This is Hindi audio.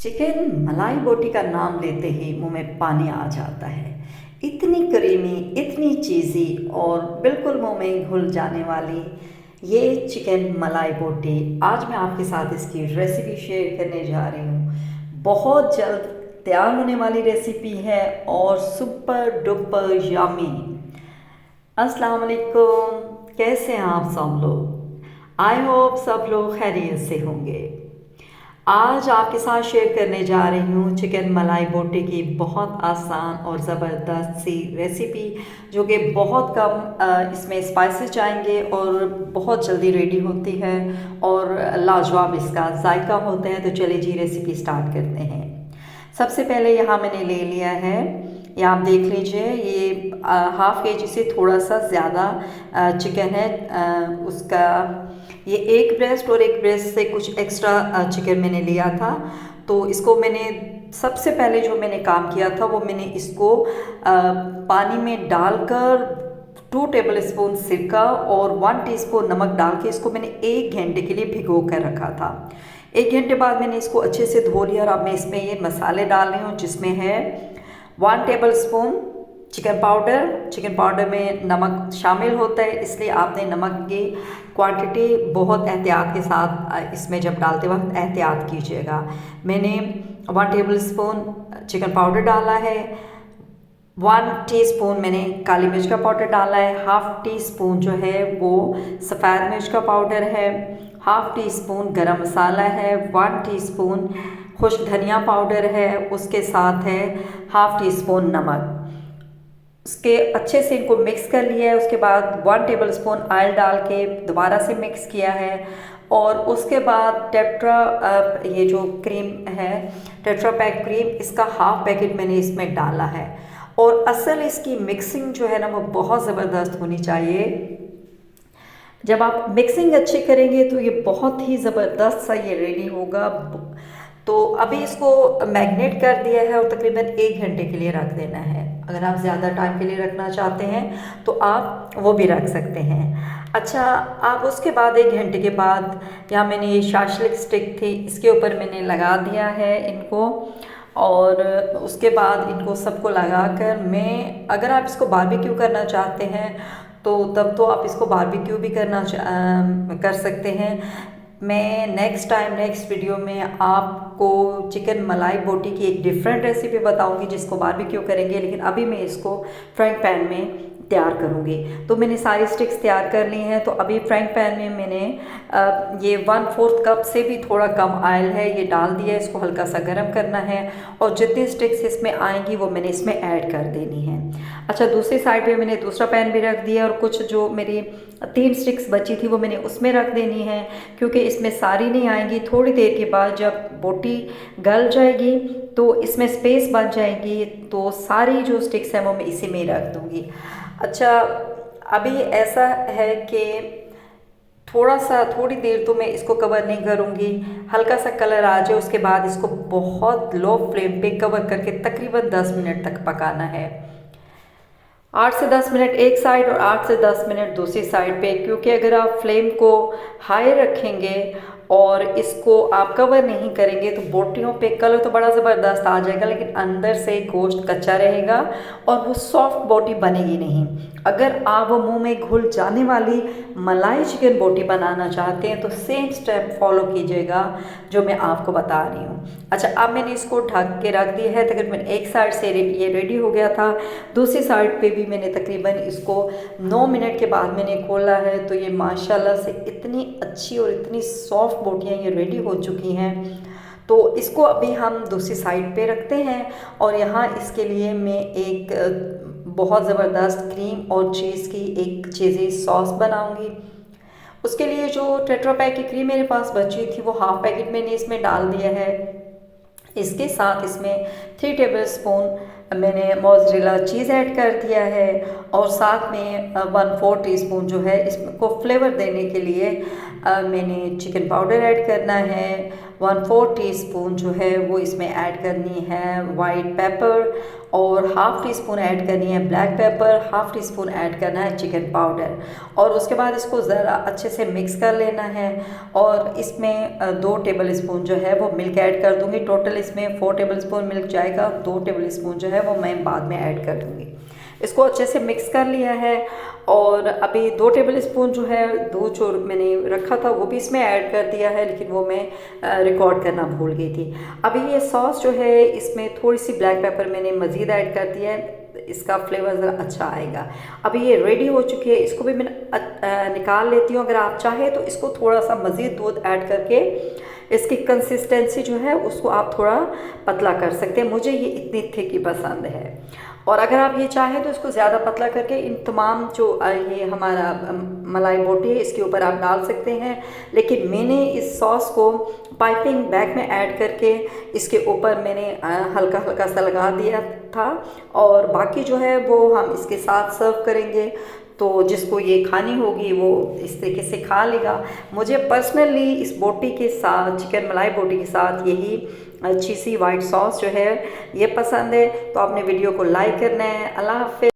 चिकन मलाई बोटी का नाम लेते ही मुंह में पानी आ जाता है। इतनी क्रीमी, इतनी चीज़ी और बिल्कुल मुंह में घुल जाने वाली ये चिकन मलाई बोटी आज मैं आपके साथ इसकी रेसिपी शेयर करने जा रही हूँ। बहुत जल्द तैयार होने वाली रेसिपी है और सुपर डुपर यम्मी। अस्सलाम वालेकुम, कैसे हैं आप सब लोग? आई होप सब लोग खैरियत से होंगे। आज आपके साथ शेयर करने जा रही हूँ चिकन मलाई बोटी की बहुत आसान और ज़बरदस्त सी रेसिपी, जो कि बहुत कम इसमें स्पाइसेस जाएंगे और बहुत जल्दी रेडी होती है और लाजवाब इसका जायका होता है। तो चलिए जी रेसिपी स्टार्ट करते हैं। सबसे पहले यहाँ मैंने ले लिया है, ये आप देख लीजिए, ये हाफ़ केजी से थोड़ा सा ज़्यादा चिकन है। उसका ये एक ब्रेस्ट और एक ब्रेस्ट से कुछ एक्स्ट्रा चिकन मैंने लिया था। तो इसको मैंने सबसे पहले जो मैंने काम किया था वो मैंने इसको पानी में डालकर 2 टेबलस्पून सिरका और 1 टीस्पून नमक डाल के इसको मैंने 1 घंटे के लिए भिगो कर रखा था। 1 घंटे बाद मैंने इसको अच्छे से धो लिया और अब मैं इसमें ये मसाले डाल रही हूँ, जिसमें है 1 टेबलस्पून चिकन पाउडर में नमक शामिल होता है, इसलिए आपने नमक की क्वांटिटी बहुत एहतियात के साथ इसमें जब डालते वक्त एहतियात कीजिएगा। मैंने 1 टेबलस्पून चिकन पाउडर डाला है, 1 टीस्पून मैंने काली मिर्च का पाउडर डाला है, हाफ़ टी स्पून जो है वो सफ़ेद मिर्च का पाउडर है, हाफ़ टी स्पून गरम मसाला है, 1 टीस्पून खुश्क धनिया पाउडर है, उसके साथ है हाफ़ टी स्पून नमक। उसके अच्छे से इनको मिक्स कर लिया है। उसके बाद 1 टेबलस्पून ऑयल डाल के दोबारा से मिक्स किया है और उसके बाद टेट्रा ये जो क्रीम है, टेट्रा पैक क्रीम, इसका हाफ़ पैकेट मैंने इसमें डाला है। और असल इसकी मिक्सिंग जो है ना वो बहुत ज़बरदस्त होनी चाहिए। जब आप मिक्सिंग अच्छी करेंगे तो ये बहुत ही ज़बरदस्त सा ये रेडी होगा। तो अभी इसको मैग्नेट कर दिया है और तकरीबन 1 घंटे के लिए रख देना है। अगर आप ज़्यादा टाइम के लिए रखना चाहते हैं तो आप वो भी रख सकते हैं। अच्छा, आप उसके बाद 1 घंटे के बाद यहाँ मैंने ये शाशलिक स्टिक थी, इसके ऊपर मैंने लगा दिया है इनको। और उसके बाद इनको सबको लगाकर मैं, अगर आप इसको बारबेक्यू करना चाहते हैं तो तब तो आप इसको बारबेक्यू भी कर सकते हैं। मैं नेक्स्ट वीडियो में आपको चिकन मलाई बोटी की एक डिफरेंट रेसिपी बताऊंगी जिसको बारबेक्यू करेंगे, लेकिन अभी मैं इसको फ्राइंग पैन में तैयार करूंगी। तो मैंने सारी स्टिक्स तैयार कर ली हैं। तो अभी फ्राइंग पैन में मैंने ये 1/4 कप से भी थोड़ा कम ऑयल है ये डाल दिया। इसको हल्का सा गर्म करना है और जितनी स्टिक्स इसमें आएंगी वो मैंने इसमें ऐड कर देनी है। अच्छा, दूसरी साइड पे मैंने दूसरा पैन भी रख दिया और कुछ जो मेरी 3 स्टिक्स बची थी वो मैंने उसमें रख देनी है, क्योंकि इसमें सारी नहीं आएंगी। थोड़ी देर के बाद जब बोटी गल जाएगी तो इसमें स्पेस बच जाएगी, तो सारी जो स्टिक्स हैं वो मैं इसी में रख दूँगी। अच्छा, अभी ऐसा है कि थोड़ी देर तो मैं इसको कवर नहीं करूँगी, हल्का सा कलर आ जाए उसके बाद इसको बहुत लो फ्लेम पे कवर करके तकरीबन 10 मिनट तक पकाना है। 8 से 10 मिनट एक साइड और 8 से 10 मिनट दूसरी साइड पे, क्योंकि अगर आप फ्लेम को हाई रखेंगे और इसको आप कवर नहीं करेंगे तो बोटियों पे कलर तो बड़ा ज़बरदस्त आ जाएगा, लेकिन अंदर से गोश्त कच्चा रहेगा और वो सॉफ्ट बोटी बनेगी नहीं। अगर आप वो मुंह में घुल जाने वाली मलाई चिकन बोटी बनाना चाहते हैं तो सेम स्टेप फॉलो कीजिएगा जो मैं आपको बता रही हूँ। अच्छा, अब मैंने इसको ढक के रख दिया है। तकरीबन एक साइड से ये रेडी हो गया था, दूसरी साइड पे भी मैंने तकरीबन इसको 9 मिनट के बाद मैंने खोला है। तो ये माशाल्लाह से इतनी अच्छी और इतनी सॉफ्ट बोटियाँ ये रेडी हो चुकी हैं। तो इसको अभी हम दूसरी साइड पे रखते हैं और यहाँ इसके लिए मैं एक बहुत ज़बरदस्त क्रीम और चीज़ की एक चीज़ी सॉस बनाऊंगी। उसके लिए जो टेट्रा पैक की क्रीम मेरे पास बची थी वो हाफ़ पैकेट मैंने इसमें डाल दिया है। इसके साथ इसमें 3 टेबलस्पून मैंने मोज़रेला चीज़ ऐड कर दिया है और साथ में 1/4 टीस्पून जो है इसको फ्लेवर देने के लिए मैंने चिकन पाउडर ऐड करना है। 1/4 टीस्पून जो है वो इसमें ऐड करनी है वाइट पेपर, और ½ टीस्पून ऐड करनी है ब्लैक पेपर, ½ टीस्पून ऐड करना है चिकन पाउडर, और उसके बाद इसको ज़रा अच्छे से मिक्स कर लेना है। और इसमें 2 टेबल स्पून जो है वो मिल्क ऐड कर दूँगी। टोटल इसमें 4 टेबल स्पून मिल्क जाएगा, 2 टेबल स्पून जो है वो मैं बाद में ऐड कर दूँगी। इसको अच्छे से मिक्स कर लिया है, और अभी 2 टेबल स्पून जो है दूध जो मैंने रखा था वो भी इसमें ऐड कर दिया है, लेकिन वो मैं रिकॉर्ड करना भूल गई थी। अभी ये सॉस जो है इसमें थोड़ी सी ब्लैक पेपर मैंने मज़ीद ऐड कर दिया है, इसका फ्लेवर ज़रा अच्छा आएगा। अभी ये रेडी हो चुकी है, इसको भी मैं निकाल लेती हूँ। अगर आप चाहें तो इसको थोड़ा सा मज़ीद दूध ऐड करके इसकी कंसिस्टेंसी जो है उसको आप थोड़ा पतला कर सकते हैं। मुझे ये इतनी थिक ही पसंद है, और अगर आप ये चाहें तो इसको ज़्यादा पतला करके इन तमाम जो ये हमारा मलाई बोटी है इसके ऊपर आप डाल सकते हैं। लेकिन मैंने इस सॉस को पाइपिंग बैग में ऐड करके इसके ऊपर मैंने हल्का हल्का सा लगा दिया था, और बाकी जो है वो हम इसके साथ सर्व करेंगे। तो जिसको ये खानी होगी वो इस तरीके से खा लेगा। मुझे पर्सनली इस बोटी के साथ, चिकन मलाई बोटी के साथ, यही चीज़ी वाइट सॉस जो है ये पसंद है। तो आपने वीडियो को लाइक करना है। अल्लाह हाफ़िज़।